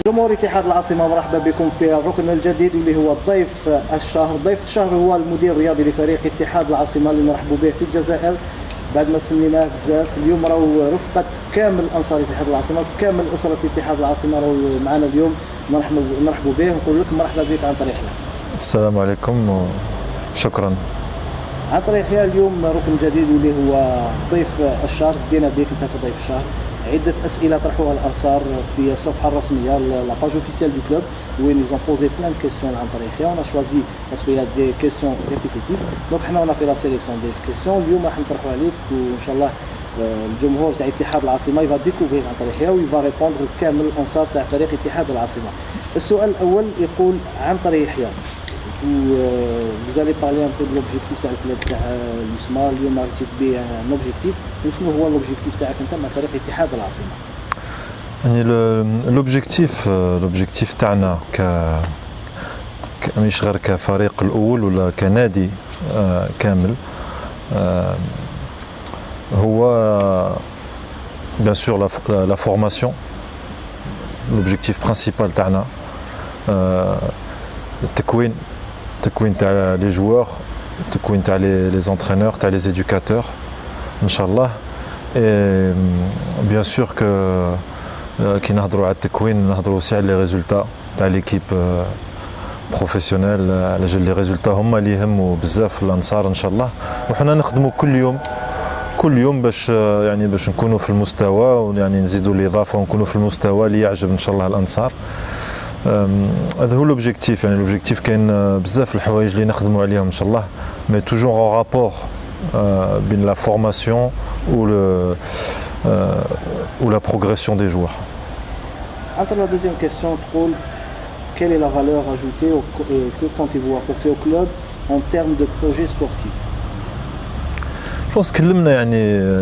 جمهور اتحاد العاصمة مرحبا بكم في الركن الجديد واللي هو ضيف الشهر. ضيف الشهر هو المدير الرياضي لفريق اتحاد العاصمة اللي نرحبوا به في الجزائر بعد ما سميناه بزاف. اليوم راهو رفقة كامل أنصار اتحاد العاصمة، كامل أسرة اتحاد العاصمة راهو معنا اليوم. نرحبوا به ونقول لك مرحبا بك عن طريقنا. السلام عليكم وشكرا. عن طريق اليوم ركن جديد واللي هو ضيف الشهر. بدينا بك انت كضيف الشهر. عدة أسئلة طرحوها الأنصار في الصفحة الرسمية لا باج اوفيسيال دو كلوب وين ils ont posé plein de questions عن طريقها. On a choisi parce qu'il y a des questions répétitives. Donc حنا on a fait la sélection des questions. اليوم راح نطرحوا عليك وإن شاء الله الجمهور تاع اتحاد العاصمة يفا ديكوفير عن طريقها ويفا ريبوندر كامل الأنصار تاع فريق اتحاد العاصمة. السؤال الأول يقول عن طريق يحيى. Vous allez parler un peu de l'objectif تاع الكلوب تاع اليسمى. اليوم رجيت به un objectif. وشنو هو l'objectif تاعك انت مع فريق اتحاد العاصمة؟ يعني l'objectif تاعنا مش غير كفريق الأول ولا كنادي كامل، هو bien sûr la formation. L'objectif principal تاعنا التكوين تاع les joueurs، التكوين تاع les entraîneurs تاع les éducateurs ان شاء الله. et bien sûr que كي نهضروا على التكوين نهضروا aussi على les résultats تاع l'équipe بروفيسيونيل، على جال لي ريزولتا هما اللي يهموا بزاف الانصار ان شاء الله. وحنا نخدموا كل يوم باش نكونوا في المستوى ويعني نزيدوا الاضافه ونكونوا في المستوى اللي يعجب ان شاء الله الانصار. هذا هو لوبجيكتيف. يعني لوبجيكتيف كاين بزاف الحوايج اللي نخدموا عليهم ان شاء الله، مي توجور en rapport بين لا فورماسيون ou la progression des joueurs. Entre la deuxième question, تقول quelle est la valeur ajoutée que comptez-vous apporter au club en termes de projet sportif? Je pense تكلمنا يعني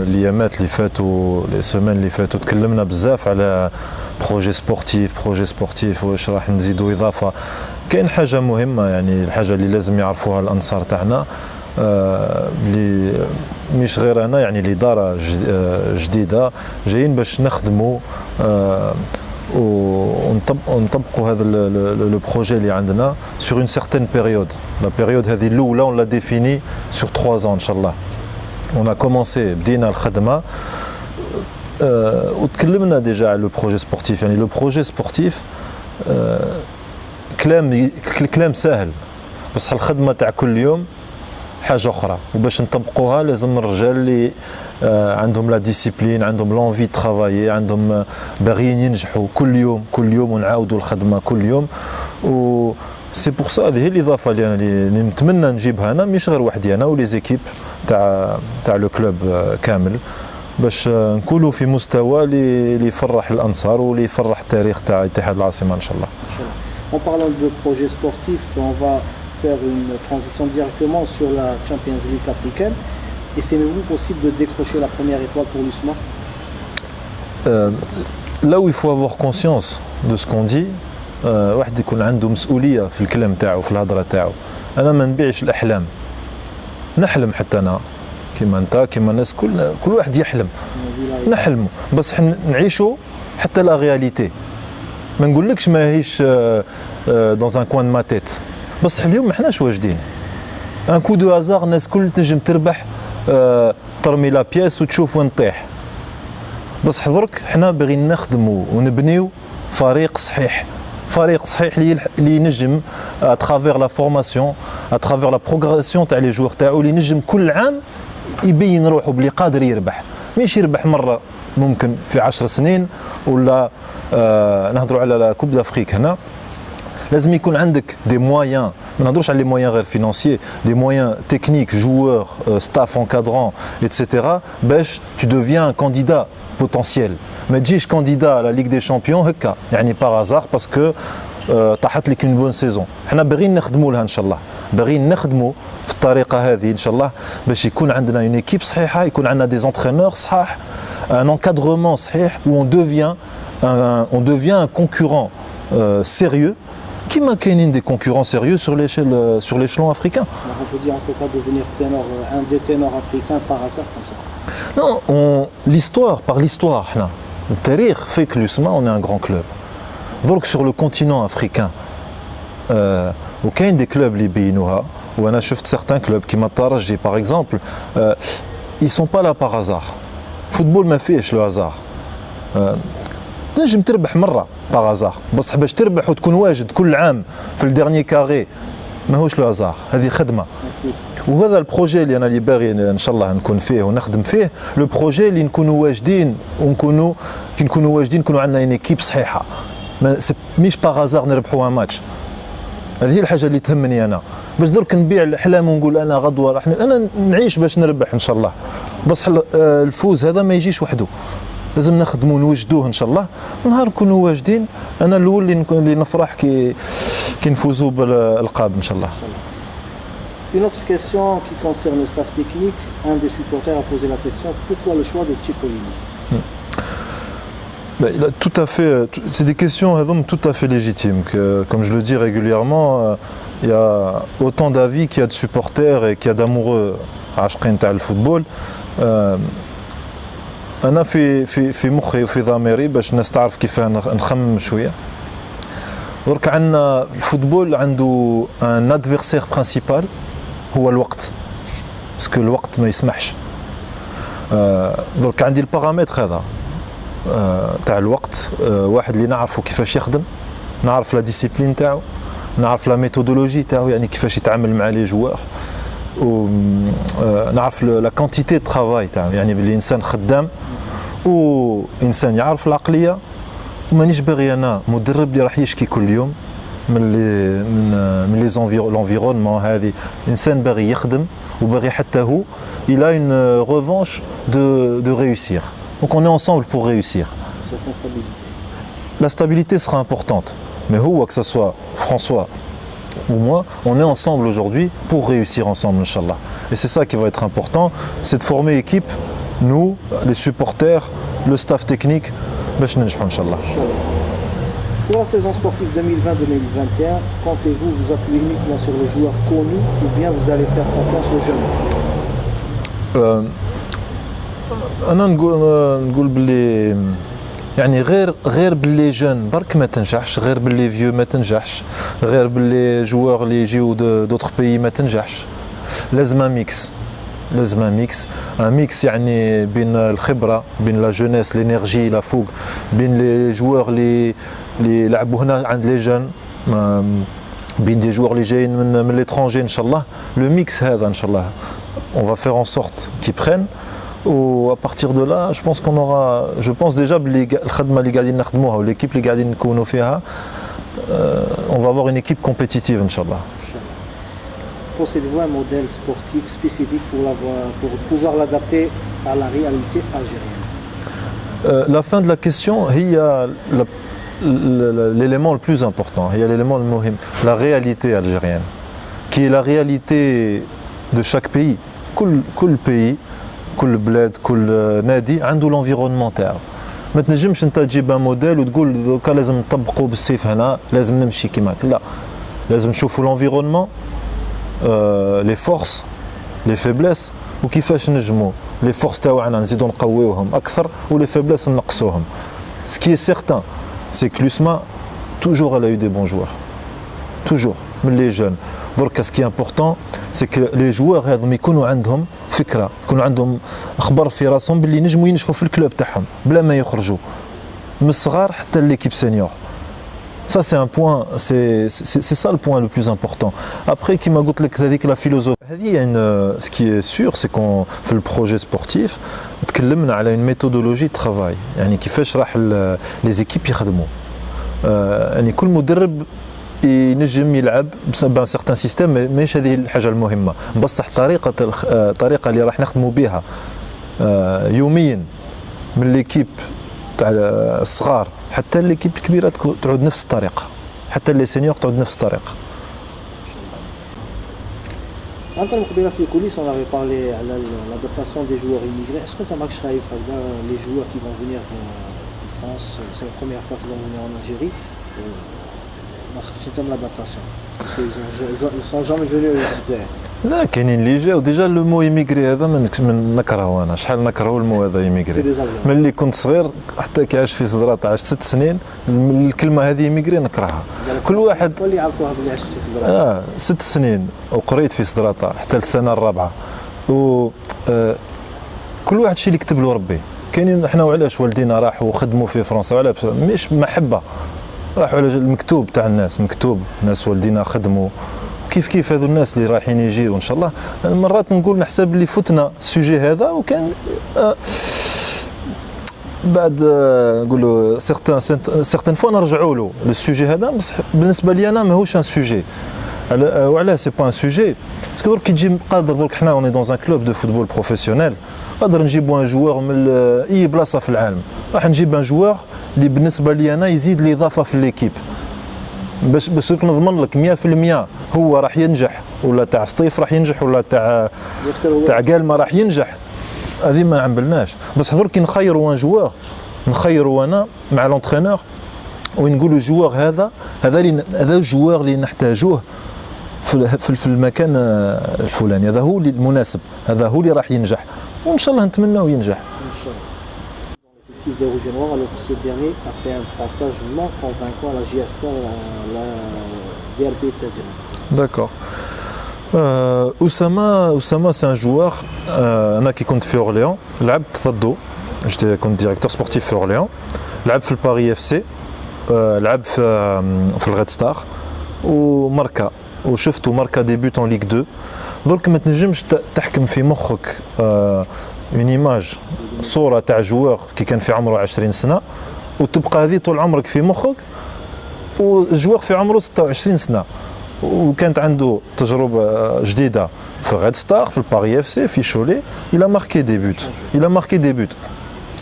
الايامات اللي فاتوا لي سيمين اللي فاتوا تكلمنا بزاف على بروجي سبورتيف واش راح نزيدوا اضافه. كاين حاجه مهمه، يعني الحاجه اللي لازم يعرفوها الانصار تاعنا اللي مش غير انا، يعني الاداره جديده جايين باش نخدموا ونطبقوا هذا لو بروجي اللي عندنا sur une certaine période. La période هذه الاولى on l'a définie sur 3 ans ان شاء الله. On a commencé بدينا الخدمه وتكلمنا ديجا على لو بروجي سبورتيف. يعني لو بروجي سبورتيف كلام سهل، بس الخدمه تاع كل يوم حاجه اخرى، وباش نطبقوها لازم الرجال اللي عندهم لا ديسيبلين، عندهم لونفي ترافايي، عندهم باغيين ينجحوا كل يوم ونعاودوا الخدمه كل يوم. و سي بور سا هذه هي الاضافه اللي نتمنى نجيبها انا، مش غير وحدي انا ولي زيكيب تاع لو كلوب كامل، باش نكونوا في مستوى اللي يفرح الانصار واللي يفرح التاريخ تاع اتحاد العاصمه ان شاء الله. En parlant de projet sportif, on va faire une transition directement sur la Champions League africaine. Estimez-vous possible de décrocher la première étoile pour l'USMA? Là où il faut avoir conscience de ce qu'on dit، واحد يكون عنده مسؤوليه في الكلام تاعو في الهضره تاعو. انا ما نبيعش الاحلام، نحلم حتى انا كيما انت كيما الناس، كل واحد يحلم، نحلموا بس نعيشوا حتى لا رياليتي. ما نقولكش ما هيش dans un coin de ma tête، بصح اليوم ما حناش واجدين. ان كو دو هازار الناس كل تنجم تربح، ترمي لا بياس وتشوف وين تطيح. بصح درك حنا باغيين نخدموا ونبنيو فريق صحيح اللي ينجم اترافير لا فورماسيون، اترافير لا بروغريسيون تاع لي جوور تاعو، اللي ينجم كل عام يبين روحه بلي قادر يربح. مش يربح مره ممكن في 10 سنين ولا نهضروا على لا كوب دافريك. هنا لازم يكون عندك دي مويان، ما نهضروش على لي مويان غير فينانسيي، دي مويان تكنيك، جوور، ستاف انكادرون ايتترا، باش tu deviens un candidat potentiel. ما تجيش كانديدا على ليغ دي شامبيون هكا يعني باغ ازار باسكو طاحت لك اون بون سيزون. حنا باغيين نخدموا لها ان شاء الله، باغيين نخدموا في الطريقه هذه ان شاء الله باش يكون عندنا اون ايكيب صحيحه، يكون عندنا دي زونترينور صحاح، ان انكادرومون صحيح، و on devient un concurrent sérieux. Qui كاينين des concurrents sérieux sur l'échelon africain. On peut dire on peut pas devenir ténor, un des ténors africains par hasard comme ça. Non, l'histoire par l'histoire. Le tarikh fait que l'USMA on est un grand club. درك sur le continent africain وكاين des clubs اللي يبينوها وانا شفت certains clubs كيما الترجي par exemple ils sont pas là par hasard. football ما فيهش لو hasard. تنجم تربح مره باغ هازار بصح باش تربح وتكون واجد كل عام في الديرني كاري ماهوش لو هازار، هذه خدمه. وهذا البروجي اللي انا اللي باغي ان شاء الله نكون فيه ونخدم فيه، لو بروجي اللي نكونوا واجدين ونكونوا كي نكونوا واجدين نكونوا عندنا ان ايكيب صحيحه، مش باغ هازار نربحوا ماتش. هذه هي الحاجه اللي تهمني انا، باش درك نبيع الاحلام ونقول انا غدوه انا نعيش باش نربح ان شاء الله، بصح الفوز هذا ما يجيش وحده، لازم نخدموا نوجدوه ان شاء الله. نهار نكونوا واجدين انا الاول اللي نفرح كي نفوزوا بالالقاب ان شاء الله. Une autre question qui concerne le staff technique, un des supporters a posé la question pourquoi le choix de Ciccolini? Tout à fait, c'est des questions tout à fait légitimes. Comme je le dis régulièrement, il y a autant d'avis qu'il y a de supporters et qu'il y a d'amoureux عاشقين تاع الفوتبول. أنا في مخي وفي ضميري باش الناس تعرف كيف نخمم شوية. درك عندنا الفوتبول عنده ان ادفيرسير برينسيبال هو الوقت، باسكو الوقت ما يسمحش. درك عندي البارامتر هذا تاع الوقت، واحد اللي نعرفه كيفاش يخدم، نعرف لا ديسيبلين تاعو، نعرف لا ميثودولوجي تاعو، يعني كيفاش يتعامل مع لي جوار، ونعرف لا كونتيتي دو ترافاي تاعو، يعني باللي انسان خدام وانسان يعرف العقليه. ومانيش باغي انا مدرب اللي راح يشكي كل يوم من لي لونفيرونمون. هذه انسان باغي يخدم وباغي حتى هو il a une revanche de réussir. Donc on est ensemble pour réussir. La stabilité sera importante, mais هو que ce soit François ou moi, on est ensemble aujourd'hui pour réussir ensemble, Inch'Allah. Et c'est ça qui va être important, c'est de former équipe, nous, les supporters, le staff technique, باش ننجحوا ان شاء الله. Pour la saison sportive 2020-2021, comptez-vous vous appuyer uniquement sur les joueurs connus ou bien vous allez faire confiance aux jeunes? انا نقول باللي يعني غير باللي جون برك ما تنجحش، غير باللي فيو ما تنجحش، غير باللي جوار اللي يجيو دوطخ بيي ما تنجحش. لازم ميكس، لازم ميكس يعني بين الخبره، بين لا جونيس، لينيرجي، لا فوق، بين لي جوار اللي لعبوا هنا عند لي جون، بين دي جوار اللي جايين من ليترونجي ان شاء الله. لو ميكس هذا ان شاء الله on va faire en sorte qu'ils prennent. و à partir de là je pense qu'on aura, je pense déjà باللي الخدمه اللي قاعدين نخدموها والليكيب اللي قاعدين نكونوا فيها on va avoir une équipe compétitive ان شاء الله. Possédez-vous un modèle sportif spécifique pour pouvoir l'adapter à la réalité algérienne? La fin de la question, il y a l'élément le plus important, il y a l'élément le مهم, la réalité algérienne, qui est la réalité de chaque pays. كل pays, كل بلاد، كل نادي عنده l'environnement تاعو. ما تنجمش انت تجيب ان موديل وتقول دوكا لازم نطبقوا بالسيف هنا، لازم نمشي كيما لا، لازم نشوفوا l'environnement, لي فورس، لي فيبليس، وكيفاش نجموا لي فورس تاعنا نزيدوا نقويوهم اكثر ولي فيبليس نقصوهم. Ce qui est certain, c'est que l'USMA toujours elle a eu des bons joueurs, toujours من les jeunes. درك ce qui est important, c'est que les joueurs هذوما يكونوا عندهم فكره، يكونوا عندهم خبر في راسهم باللي نجموا ينجحوا في الكلوب تاعهم بلا ما يخرجوا من الصغار حتى ليكيب سينيور. Ça c'est un point, c'est ça le point le plus important. Après qui m'a قلت لك هذيك لا فيلوزوفي هذه ce qui est sûr c'est qu'on في البروجي سبورتيف تكلمنا على une méthodologie de travail، يعني كيفاش راح les équipes يخدموا. يعني كل مدرب ينجم يلعب بان سيغتان سيستيم، ماهيش هذه الحاجه المهمه، بصح الطريقه اللي راح نخدموا بها يوميا من ليكيب تاع الصغار حتى ليكيب الكبيره تعود نفس الطريقه، حتى لي سينيور تعود نفس الطريقه. انت المقبله في الكوليس on avait parlé على l'adaptation des joueurs immigrés. Est-ce que tu as marqué خايف les joueurs qui vont venir en France, c'est la première fois qu'ils vont venir en Algérie, ما خفتش انت من l'adaptation parce qu'ils sont jamais venus au Algérie. لا كاينين اللي جاو ديجا لو مو ايميغري هذا من نكرهه انا شحال نكرهه المو هذا ايميغري ملي كنت صغير حتى كي عاش في صدرات عاش 6 سنين الكلمه هذه ايميغري نكرهها كل واحد اللي يعرفوها بلي عاش في صدرات 6 سنين وقريت في صدراته حتى السنه الرابعه و كل واحد الشيء اللي كتب له ربي كاينين احنا وعلاش والدينا راحوا خدموا في فرنسا وعلاش مش محبه راحوا على المكتوب تاع الناس مكتوب ناس والدينا خدموا كيف هذو الناس اللي رايحين يجيو ان شاء الله مرات نقول نحسب اللي فتنا السوجي هذا وكان بعد نقولوا سيغتان فوا نرجعوا له السوجي هذا بصح بالنسبه لي انا ماهوش ان سوجي وعلاه سي با ان سوجي باسكو درك كي تجي قادر درك حنا اوني دون ان كلوب دو فوتبول بروفيسيونيل قادر نجيبو ان جوار من اي بلاصه في العالم راح نجيب ان جوار اللي بالنسبه لي انا يزيد الاضافه في ليكيب باش نضمن لك 100% هو راح ينجح ولا تاع سطيف راح ينجح ولا تاع قالما راح ينجح هذه ما عملناش بس حضر كي نخيروا ان جوار نخيروا انا مع لونترينور ونقولوا الجوار هذا الجوار اللي نحتاجوه في المكان الفلاني هذا هو المناسب هذا هو اللي راح ينجح وان شاء الله نتمناو ينجح des Rouges et Noirs, alors que ce dernier a fait un passage non convaincant à la JSK, la DRB Tadjman. D'accord. Oussama c'est un joueur انا كي كنت في اورليون لعبت ضده كنت ديريكتور سبورتيف في اورليون لعب في الباري اف سي لعب في الريد ستار وماركا وشفتو ماركا ديبوت اون ليغ 2 درك ما تنجمش تحكم في مخك اون ايماج صوره تاع جوار كي كان في عمره 20 سنه وتبقى هذه طول عمرك في مخك والجوار في عمره 26 سنه وكانت عنده تجربه جديده في ريد ستار في الباري اف سي في شولي il a marqué des buts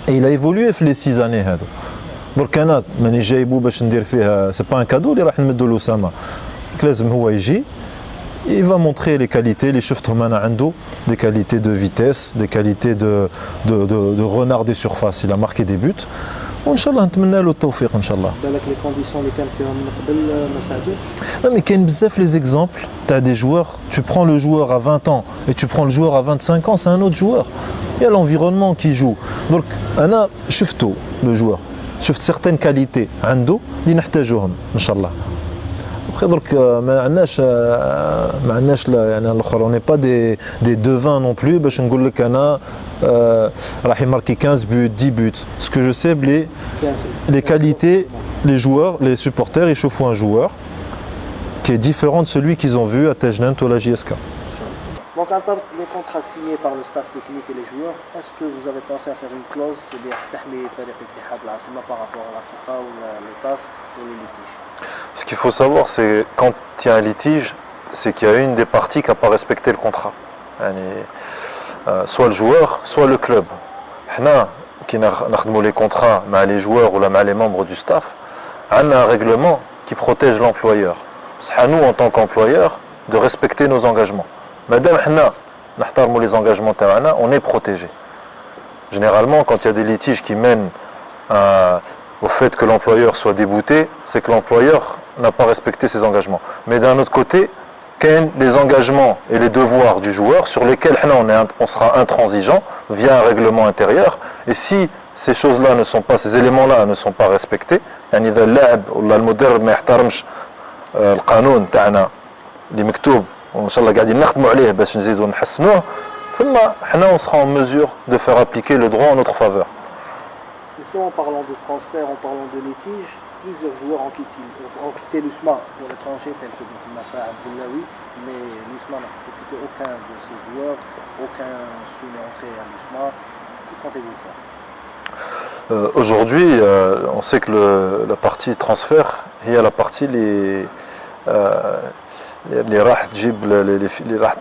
et il a évolué في لي 6 années هادو درك انا ماني جايبو باش ندير فيها سي با ان كادو اللي راح نمدو لأسامة لازم هو يجي il va montrer les qualités اللي شفتهم انا عنده des qualités de vitesse des qualités de renard des surfaces il a marqué des buts وان شاء الله نتمنى له التوفيق ان شاء الله بالك لي كونديسيون اللي كان فيهم من قبل ما ساعدوش مي كاين بزاف لي زيكزامبل تاع دي جوار tu prends le joueur à 20 ans et tu prends le joueur à 25 ans c'est un autre joueur il y a l'environnement qui joue donc انا شفتو le joueur شفت certaines qualités عنده اللي نحتاجوهم ان شاء الله درك ما عندناش يعني الاخر اون با دي دوفان نون بلو باش نقول لك انا راح يماركي 15 بوت 10 بوت سكو جو سي بلي لي كاليتي لي جوار لي سوبورتر يشوفوا ان جوار qui est différent de celui qu'ils ont vu à Tejnant ou à la JSK. Donc, en termes des contrats signés par le staff technique et les joueurs, est-ce que vous avez pensé à faire une clause qui تحمي فريق الاتحاد العاصمة par rapport à la FIFA ou le TAS ou les litiges? Ce qu'il faut savoir, c'est quand il y a un litige, c'est qu'il y a une des parties qui n'a pas respecté le contrat. Soit le joueur, soit le club. Nous, qui avons les contrats avec les joueurs ou avec les membres du staff, on a un règlement qui protège l'employeur. C'est à nous, en tant qu'employeur, de respecter nos engagements. Madame, nous respectons les engagements, on est protégé. Généralement, quand il y a des litiges qui mènent au fait que l'employeur soit débouté, c'est que l'employeur n'a pas respecté ses engagements. Mais d'un autre côté, les engagements et les devoirs du joueur sur lesquels on sera intransigeant via un règlement intérieur. Et si ces choses-là ne sont pas, ces éléments-là ne sont pas respectés, إذا اللاعب ولا المدرب ما يحترمش القانون تاعنا اللي مكتوب وإن شاء الله قاعدين نخدموا عليه باش نزيدوا نحسنوه ثم on sera en mesure de faire appliquer le droit en notre faveur. Justement, en parlant de transfert, en parlant de litige, plusieurs joueurs ont quitté l'USMA pour l'étranger, tels que Massa Abdellaoui, mais l'USMA n'a profité aucun de ces joueurs, aucun sous n'est entré à l'USMA. Que comptez-vous faire? Aujourd'hui, on sait que la partie transfert, il y a la partie اللي راح تجيب اللي راح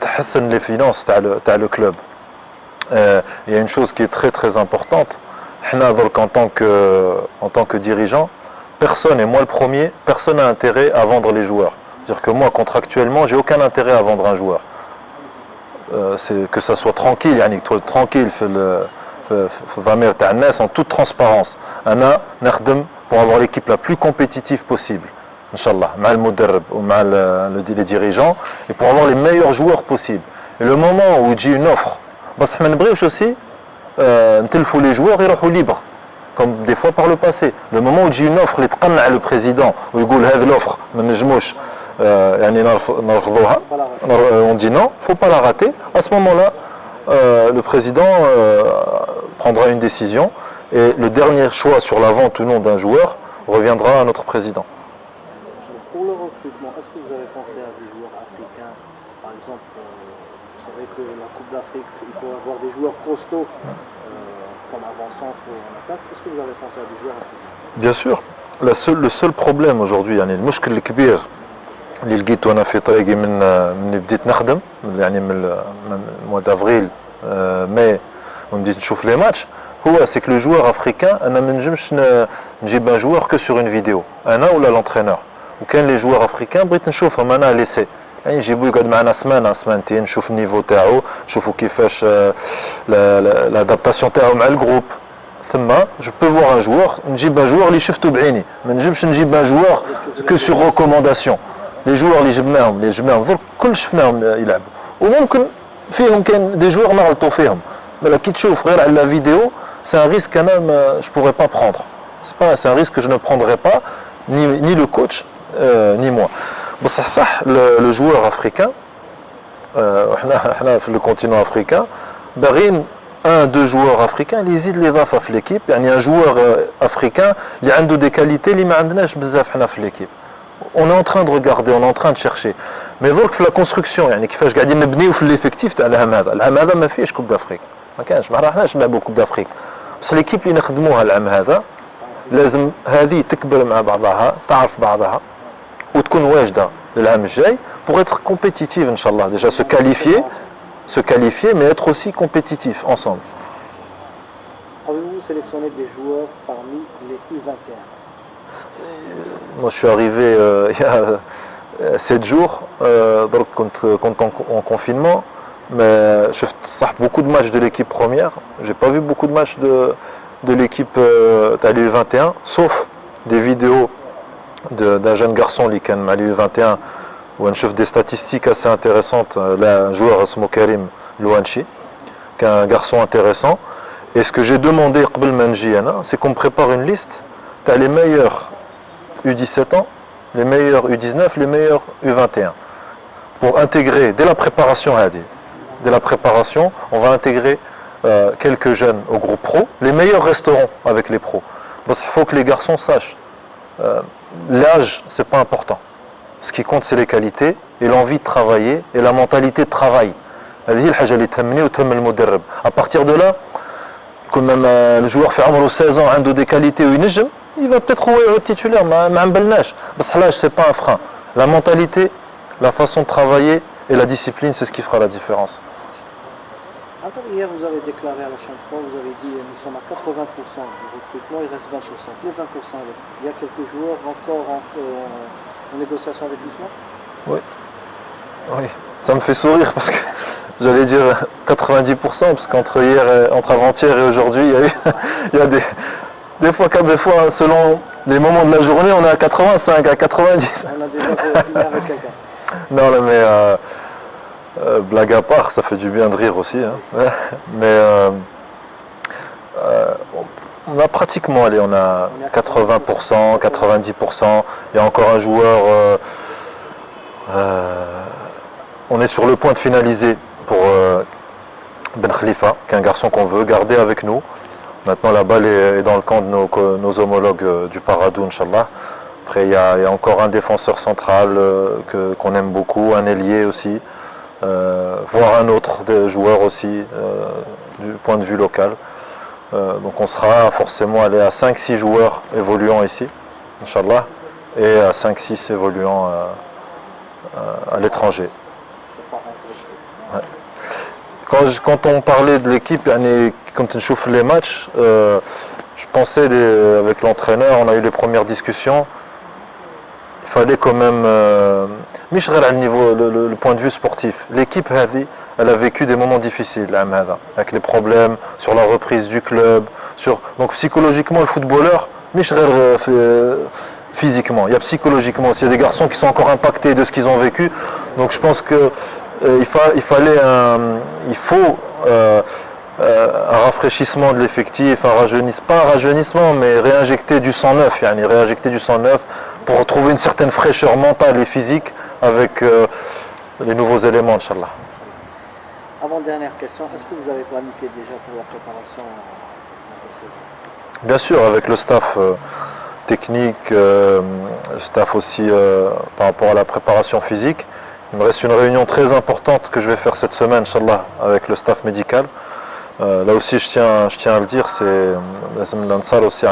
تحسن les finances تاع le club. Il y a une chose qui est très très importante. En tant que dirigeant, personne, et moi le premier, personne n'a intérêt à vendre les joueurs. C'est-à-dire que moi, contractuellement, j'ai aucun intérêt à vendre un joueur. C'est que ça soit tranquille, يعني tranquille في الضمير تاع الناس en toute transparence. أنا نخدم pour avoir l'équipe la plus compétitive possible. Inch'Allah, avec le mudarrib ou avec les dirigeants, et pour avoir les meilleurs joueurs possibles. Et le moment où il y a une offre, parce que nous aussi, les joueurs ils sont libres, comme des fois par le passé. Le moment où il y a une offre, les تقنع le président, où il dit هذه l'offre, ما نجموش يعني نرفضوها, on dit non, il ne faut pas la rater. À ce moment-là, le président prendra une décision et le dernier choix sur la vente ou non d'un joueur reviendra à notre président. Pour le recrutement, est-ce que vous avez pensé à des joueurs africains? Par exemple, vous savez que la Coupe d'Afrique, il faut avoir des joueurs costauds comme avant-centre ou en attaque. Est-ce que vous avez pensé à des joueurs africains? Bien sûr. Le seul problème aujourd'hui, يعني المشكل الكبير اللي لقيته انا في طريقي من بديت نخدم يعني من الموا دافريل ماي وبديت نشوف لي ماتش هو سي كو لو جوار افريكان انا ما نجمش نجيب ان جوار كو سور اون فيديو انا ولا لونترينور وكان لي جوار افريكان بغيت نشوفهم انا ليسي يعني نجيبو يقعد معنا سمانه سمانتين نشوف النيفو تاعو نشوفوا كيفاش لادابتاسيون تاعو مع الجروب ثم جو بو فوار ان جوار نجيب ان جوار اللي شفتو بعيني ما نجمش نجيب ان جوار كو سور ريكومونداسيون لي جوار اللي جبناهم درك كل شفناهم يلعبوا وممكن فيهم كاين دي جوار نغلطوا فيهم مالا كي تشوف غير على لا فيديو سي ان ريسك انا جو بوري با بروندر سي ان ريسك جو نو بروندري با ni le coach ni moi بصح صح لو جوار افريكان احنا في لو كونتينون افريكان باغيين un, deux joueurs africains اللي يزيد الاضافه في ليكيب يعني un joueur africain اللي عنده des qualités اللي ما عندناش بزاف حنا في ليكيب. On est en train de regarder, on est en train de chercher. Mais donc في la construction يعني كيفاش قاعدين نبنيو في ليفيكتيف تاع العام هذا ما فيهش كوب دافريك ما كانش ما راحناش نلعبوا كوب دافريك بس ليكيب اللي نخدموها العام هذا لازم هذه تكبر مع بعضها تعرف بعضها وتكون واجده للعام الجاي pour être compétitive inchallah déjà se qualifier mais être aussi compétitif ensemble. Avez-vous sélectionné des joueurs parmi les U21? Moi je suis arrivé il y a 7 jours donc quand en confinement mais j'ai fait beaucoup de matchs de l'équipe première, j'ai pas vu beaucoup de matchs de l'équipe de U21 sauf des vidéos d'un jeune garçon qui est à l'U21 où on trouve des statistiques assez intéressantes. Là, un joueur اسمه Karim Louanchi, qui est un garçon intéressant. Et ce que j'ai demandé قبل ما نجي أنا, c'est qu'on me prépare une liste. Tu as les meilleurs U17 ans, les meilleurs U19, les meilleurs U21. Pour intégrer, dès la préparation, on va intégrer quelques jeunes au groupe pro. Les meilleurs resteront avec les pros. Parce qu'il faut que les garçons sachent. L'âge, c'est pas important. Ce qui compte, c'est les qualités et l'envie de travailler et la mentalité de travail. À partir de là, quand même le joueur fait 16 ans, a des qualités, il va peut-être être titulaire, mais parce que l'âge, c'est pas un frein. La mentalité, la façon de travailler et la discipline, c'est ce qui fera la différence. Hier, vous avez déclaré à la chaîne 3, vous avez dit nous sommes à 80% du recrutement, il reste 20%. Les 20%, il y a quelques joueurs encore en négociation avec l'USMA? Oui, ça me fait sourire parce que j'allais dire 90% parce qu'entre avant-hier et aujourd'hui, il y a des fois selon les moments de la journée, on est à 85, à 90. On a déjà signé avec quelqu'un. Non, mais blague à part, ça fait du bien de rire aussi. Hein. Mais on a pratiquement, on a 80%, 90%. Il y a encore un joueur. On est sur le point de finaliser pour Ben Khalifa, qui est un garçon qu'on veut garder avec nous. Maintenant, la balle est dans le camp de nos homologues du Paradou, Inch'Allah. Après, il y a encore un défenseur central qu'on aime beaucoup, un ailier aussi. Voire un autre joueur aussi du point de vue local. Donc on sera forcément allé à 5-6 joueurs évoluant ici, Inch'Allah, et à 5-6 évoluant à l'étranger. Ouais. Quand on parlait de l'équipe, quand on chauffe les matchs, je pensais avec l'entraîneur, on a eu les premières discussions. Il fallait quand même, le point de vue sportif. L'équipe, elle a vécu des moments difficiles, avec les problèmes sur la reprise du club. Donc psychologiquement, le footballeur, physiquement, il y a psychologiquement aussi. Il y a des garçons qui sont encore impactés de ce qu'ils ont vécu. Donc je pense que il faut un rafraîchissement de l'effectif, pas un rajeunissement, mais réinjecter du sang neuf, réinjecter du sang neuf pour retrouver une certaine fraîcheur mentale et physique avec les nouveaux éléments, Inch'Allah. Avant-dernière question, est-ce que vous avez planifié déjà pour la préparation d'intersaison? Bien sûr, avec le staff technique, le staff aussi par rapport à la préparation physique. Il me reste une réunion très importante que je vais faire cette semaine, Inch'Allah, avec le staff médical. Là aussi, je tiens à le dire, c'est aussi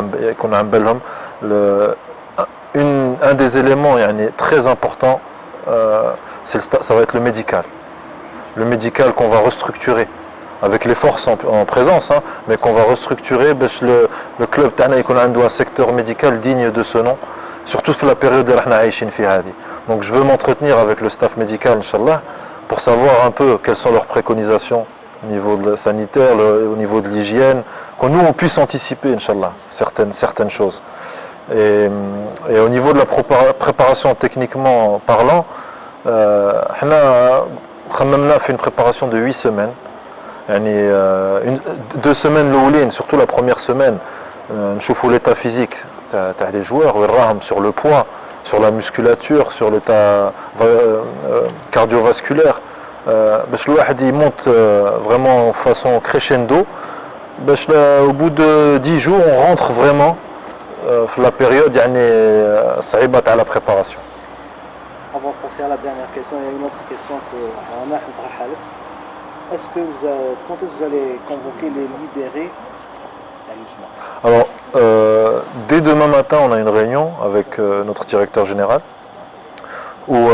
un des éléments très importants, ça va être le médical. Le médical qu'on va restructurer avec les forces en présence, mais qu'on va restructurer. Le club tana يكون عنده un secteur médical digne de ce nom, surtout sur la période où nous vivons. Donc je veux m'entretenir avec le staff médical, Inch'Allah, pour savoir un peu quelles sont leurs préconisations au niveau sanitaire, au niveau de l'hygiène, que nous on puisse anticiper, Inch'Allah, certaines choses. Et au niveau de la préparation techniquement parlant, on a fait une préparation de 8 semaines. 2 semaines l'ouline, surtout la première semaine, on voit l'état physique des joueurs, sur le poids, sur la musculature, sur l'état cardiovasculaire. Le monte vraiment en façon crescendo. Au bout de 10 jours, on rentre vraiment dans la période à la préparation. Avant de passer à la dernière question, il y a une autre question que est-ce que quand vous allez convoquer les libérés à l'USMA? Alors, dès demain matin, on a une réunion avec notre directeur général où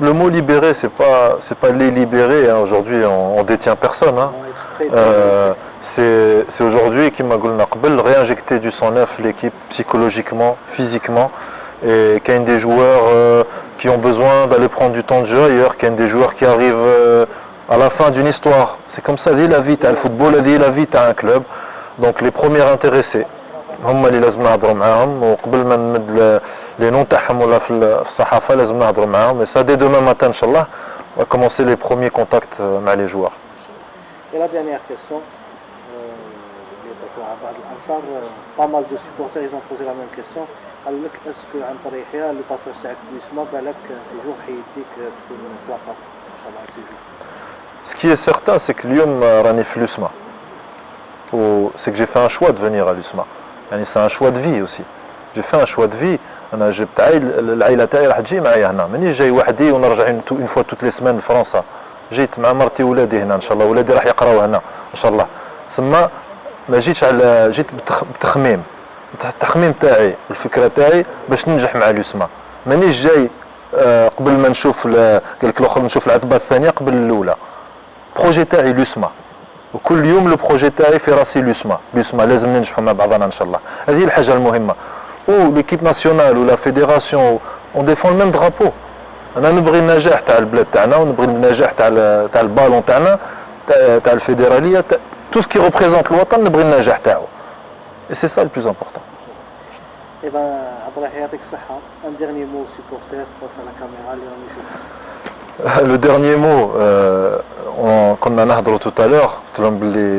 le mot libéré, c'est pas les libérer. Aujourd'hui, on détient personne. C'est aujourd'hui qui m'a réinjecter du sang neuf l'équipe psychologiquement, physiquement. Et qu'il y a des joueurs qui ont besoin d'aller prendre du temps de jeu ailleurs, qu'il y a des joueurs qui arrivent à la fin d'une histoire. C'est comme ça, la vie, le football, la vie, un club. Donc les premiers intéressés, هم اللي لازم نهضروا معاهم وقبل ما نمد les noms تاعهم ولا في الصحافة لازم نهضروا معاهم. Et ça dès demain matin, Inch'Allah, on va commencer les premiers contacts avec les joueurs. Et la dernière question, pas mal de supporters ils ont posé la même question. Est-ce que عن طريقها le passage تاعك في اليسما بالك سيجور حيديك تكون في لافاف ان شاء الله سيجور. Ce qui est certain, c'est que اليوم راني في اليسما. C'est que j'ai fait un choix de venir à l'USMA. C'est un choix de vie aussi. J'ai fait un choix de vie. انا جبت العائله تاعي راح تجي معايا هنا، مانيش جاي وحدي ونرجع اون فوا توت لي سمان لفرنسا. جيت مع مرتي وولادي هنا ان شاء الله، ولادي راح يقراو هنا ان شاء الله. ثم ما جيتش جيت بتخميم. التخميم تاعي والفكره تاعي باش ننجح مع اليسما. مانيش جاي قبل ما نشوف قال لك الاخر نشوف العتبه الثانيه قبل الاولى. بروجي تاعي اليسما، وكل يوم لو بروجي تاعي في راسي اليسما لازم ننجحوا مع بعضنا ان شاء الله. هذه الحاجه المهمه. l'équipe nationale ou la fédération on défend le même drapeau. انا نبغي النجاح تاع البلاد تاعنا ونبغي النجاح تاع البالون تاعنا تاع الفيدراليه tout ce qui représente الوطن نبغي النجاح تاعو. Et c'est ça le plus important. Eh ben, Abdallah يعطيك الصحة. Un dernier mot aux supporters face à la caméra اللي راني نشوفها. Le dernier mot, comme on a dit tout à l'heure,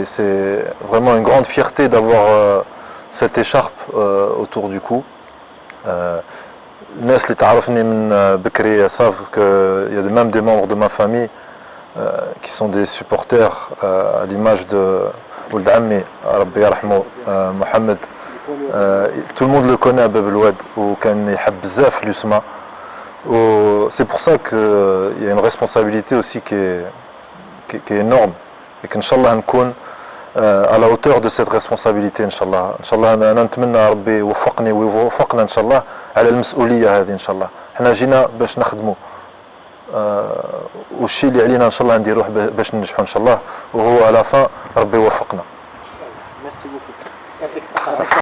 c'est vraiment une grande fierté d'avoir cette écharpe autour du cou. Les gens qui تعرفني من بكري savent qu'il y a même des membres de ma famille qui sont des supporters à l'image de ولد عمي ربي يرحمه محمد. Tout le monde le connaît à Bab el-Oued وكان يحب بزاف اليسما. C'est pour ça qu'il y a une responsabilité aussi qui est énorme et qu'Inch'Allah نكون à la hauteur de cette responsabilité Inch'Allah. Inch'Allah أنا نتمنى ربي يوفقني ويوفقنا Inch'Allah على المسؤولية هذه Inch'Allah. حنا جينا باش نخدموا والشيء اللي علينا Inch'Allah نديروه باش ننجحوا Inch'Allah وهو على fin ربي يوفقنا. Merci beaucoup.